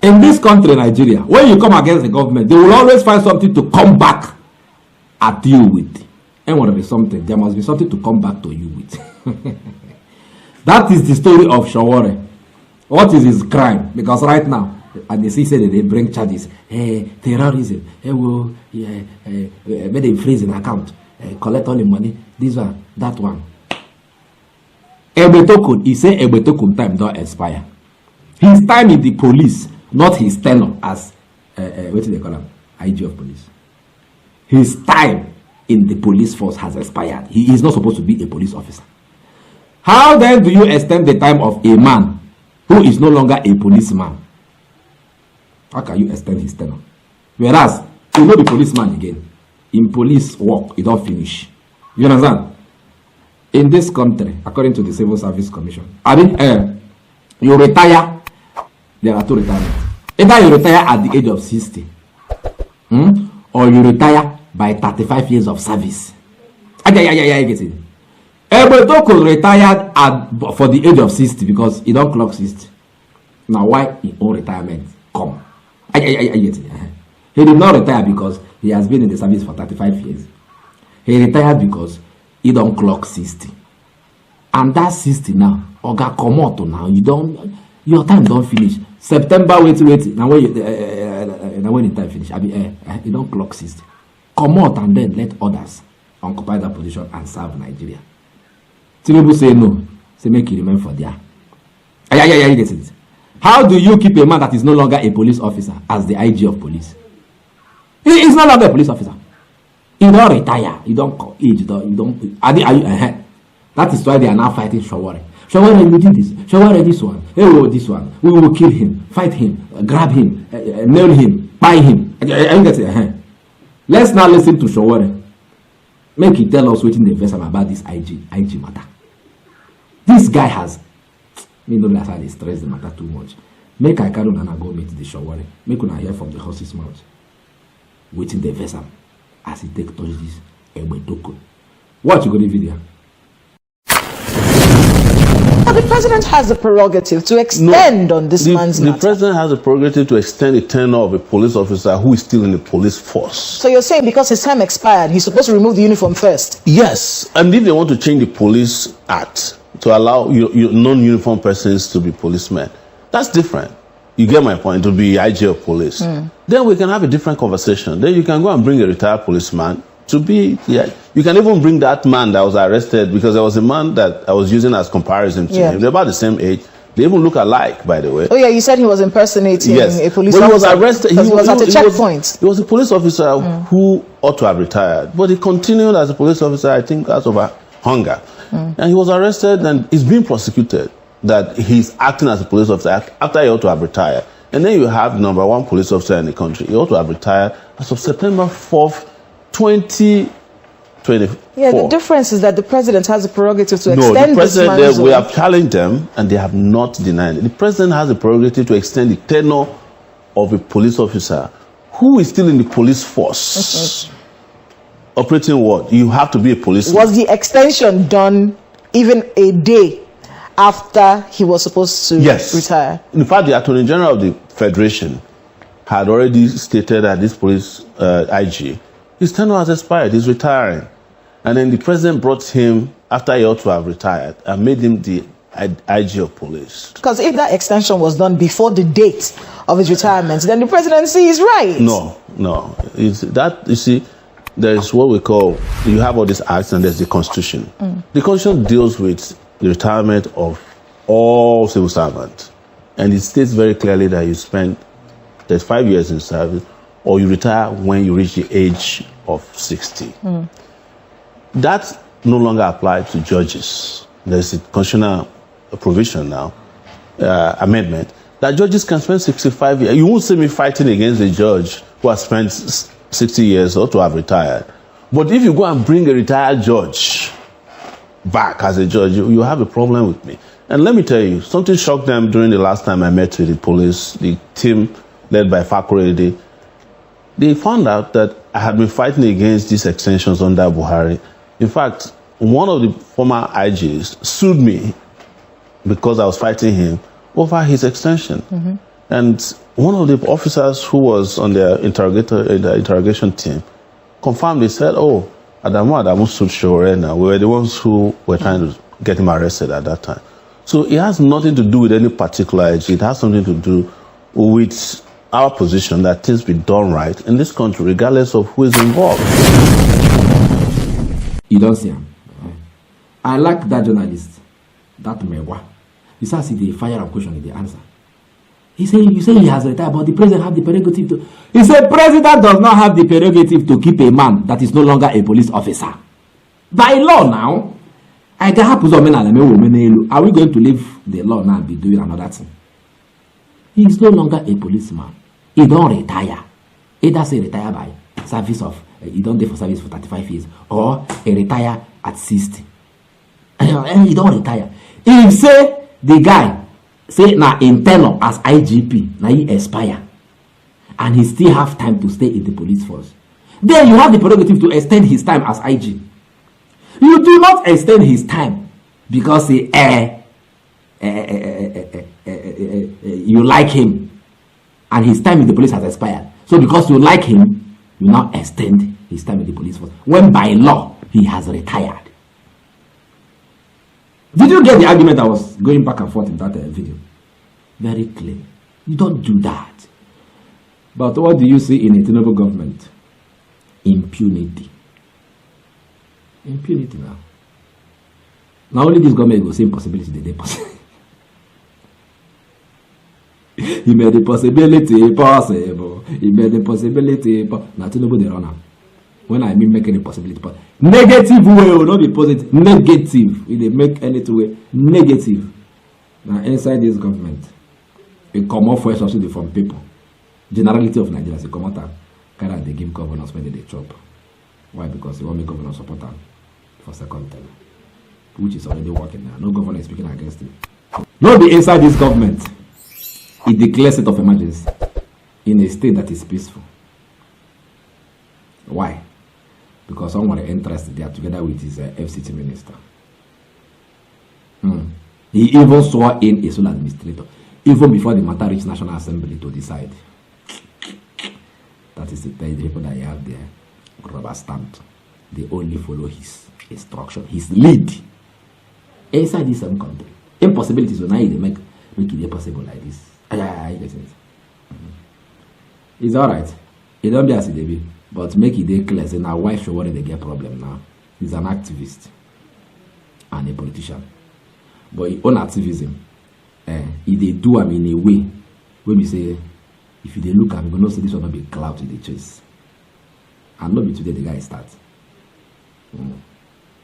In this country, Nigeria, when you come against the government, they will always find something to come back at you with. And what is something? There must be something to come back to you with. That is the story of Sowore. What is his crime? Because right now, and they say that they bring charges. Hey, terrorism. Hey, well, yeah, may they freeze an account, collect all the money. This one, that one. Egbetokun, he say Egbetokun time don't expire. His time in the police, not his tenure as what do they call him? IG of police. His time in the police force has expired. He is not supposed to be a police officer. How then do you extend the time of a man who is no longer a policeman? How can you extend his tenure? Whereas, you know the policeman again. In police work, it don't finish. You understand? In this country, according to the Civil Service Commission, I mean, you retire, there are two retirements. Either you retire at the age of 60, or you retire by 35 years of service. I get it. Egbetokun retired for the age of 60 because he don't clock 60. Now, why in own retirement come? I get it. He did not retire because he has been in the service for 35 years. He retired because he don't clock 60. And that 60 now, Oga Komoto now, your time don't finish. September, wait. Now when the time finish, you don't clock 60. Come out and then let others occupy that position and serve Nigeria. Tinubu say no. Say make you remain for there. Get it. How do you keep a man that is no longer a police officer as the IG of police? He is no longer a police officer. He don't retire. He don't age. That is why they are now fighting Sowore. Sowore, we did this. Sowore, this one. Hey, this one. We will kill him, fight him, grab him, nail him, buy him. Let's now listen to Sowore. Make he tell us what in the vessel about this IG matter. This guy has. Me no like how they stress the matter too much. Make I carry on and go meet the Sowore. Make una hear from the horse's mouth. Waiting the vessel as he take touch this Egbetokun. Watch you go the video. But the president has the prerogative to extend on this man's matter. The president has the prerogative to extend the tenure of a police officer who is still in the police force. So you're saying because his time expired, he's supposed to remove the uniform first? Yes, and if they want to change the police act to allow non-uniform persons to be policemen, that's different. You get my point, to be IG of police. Then we can have a different conversation. Then you can go and bring a retired policeman to be, you can even bring that man that was arrested, because there was a man that I was using as comparison to him. They're about the same age. They even look alike, by the way. Oh yeah, you said he was impersonating a police officer. He was arrested. He was at a checkpoint. He was a police officer who ought to have retired, but he continued as a police officer, I think, out of hunger. And he was arrested and is being prosecuted that he's acting as a police officer after he ought to have retired. And then you have the #1 police officer in the country. He ought to have retired as of September 4th, 2024. Yeah, the difference is that the president has the prerogative to extend this man's we have challenged them and they have not denied it. The president has the prerogative to extend the tenure of a police officer who is still in the police force. Operating what? You have to be a policeman. Was the extension done even a day after he was supposed to retire? In fact, the Attorney General of the Federation had already stated that this police IG, his tenure has expired, he's retiring. And then the president brought him after he ought to have retired and made him the IG of police. Because if that extension was done before the date of his retirement, then the presidency is right. No. It's that, you see, there's what we call, you have all these acts and there's the Constitution. The Constitution deals with the retirement of all civil servants. And it states very clearly that you spend 5 years in service or you retire when you reach the age of 60. That no longer applies to judges. There's a constitutional provision now, amendment, that judges can spend 65 years. You won't see me fighting against a judge who has spent 60 years or to have retired. But if you go and bring a retired judge back as a judge, you have a problem with me. And let me tell you, something shocked them during the last time I met with the police, the team led by Koyode. They found out that I had been fighting against these extensions under Buhari. In fact, one of the former IGs sued me because I was fighting him over his extension. And one of the officers who was on the interrogation team confirmed, they said, oh, Adamu sued Sowore now. We were the ones who were trying to get him arrested at that time. So it has nothing to do with any particular IG. It has something to do with our position that things be done right in this country, regardless of who is involved. You don't see him. I like that journalist, that Mewa. You see the fire and question in the answer. You say he has retired, but the president has the prerogative to. He said president does not have the prerogative to keep a man that is no longer a police officer. By law now, are we going to leave the law now and be doing another thing? He is no longer a policeman. He don't retire. Either say retire by service of, he don't do for service for 35 years, or he retire at 60. And he don't retire. If say the guy say now in tenure as IGP, now he expire, and he still have time to stay in the police force, then you have the prerogative to extend his time as IG. You do not extend his time because you like him and his time in the police has expired. So because you like him, you now extend his time in the police force, when by law he has retired. Did you get the argument I was going back and forth in that video? Very clear. You don't do that. But what do you see in a Tinubu government? Impunity. Impunity now. Now only this government will say impossibility they possible. He made the possibility possible. He made the possibility possible. Now Tinubu they run out. When I mean making a possibility possible. Negative way will not be positive. Negative. If they make anything way negative. Now inside this government, it come off for subsidy from people. Generality of Nigeria, they come out and kind of they give governors when they chop. Why? Because they want me governor support them for second term, which is already working now. No governor is speaking against it. No be inside this government. It declares state of emergency in a state that is peaceful. Why? Because someone interested there together with his FCT minister. He even swore in a sole administrator, even before the matter reached National Assembly to decide. That is the people that you have there, rubber stamped. They only follow his instruction, his lead. Inside this same country, impossibilities will now they make it possible like this. It's alright. It don't be as it be, but make it clear. Say now, why Sowore they get problem now? He's an activist and a politician, but his own activism, if they do him in a way when we say, if they look at him, we know say this will not be clout in the chase. And not be today the guy starts.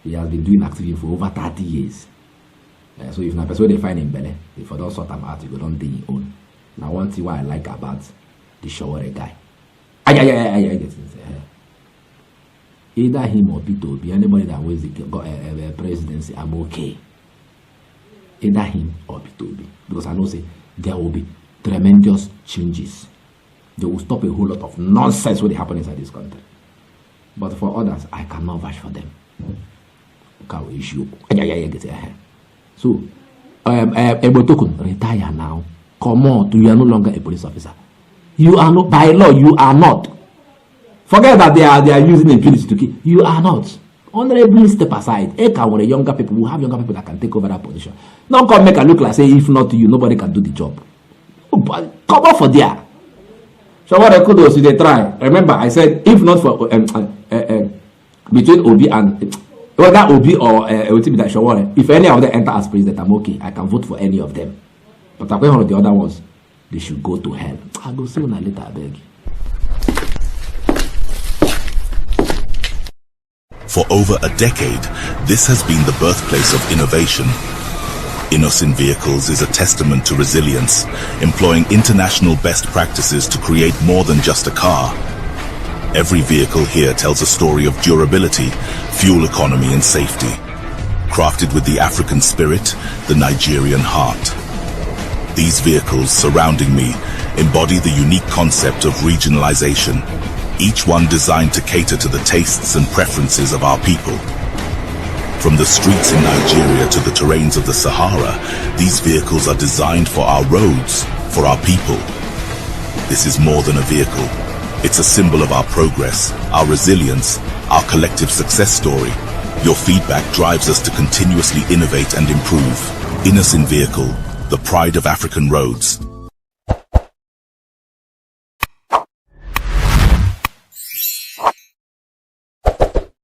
He has been doing activism for over 30 years. So if na person they find him better, if I don't sort him out, you go don't do your own. Now one thing what I like about the Sowore guy. I get it. Either him or Pito, be anybody that wins the presidency, I'm okay. Either him or Pito, because I know say there will be tremendous changes. They will stop a whole lot of nonsense when they happen inside this country. But for others, I cannot vouch for them. So, Egbetokun, retire now. Come on, you are no longer a police officer. You are not, by law, you are not. Forget that they are using impunity to kill. You are not. Honorably step aside. Younger people, we have younger people that can take over that position. Don't come make a look like say if not you, nobody can do the job. Oh, but come on for there. So what I could do is they try. Remember, I said if not for between Obi and whether Obi or Sowore, if any of them enter as president, I'm okay. I can vote for any of them. But I think one of the other ones, they should go to hell. I'll go see you later, I beg. For over a decade, this has been the birthplace of innovation. Innocent Vehicles is a testament to resilience, employing international best practices to create more than just a car. Every vehicle here tells a story of durability, fuel economy and safety. Crafted with the African spirit, the Nigerian heart. These vehicles surrounding me embody the unique concept of regionalization, each one designed to cater to the tastes and preferences of our people. From the streets in Nigeria to the terrains of the Sahara, these vehicles are designed for our roads, For our people, this is more than a vehicle. It's a symbol of our progress, our resilience, our collective success story. Your feedback drives us to continuously innovate and improve. Innocent Vehicle, the pride of African roads.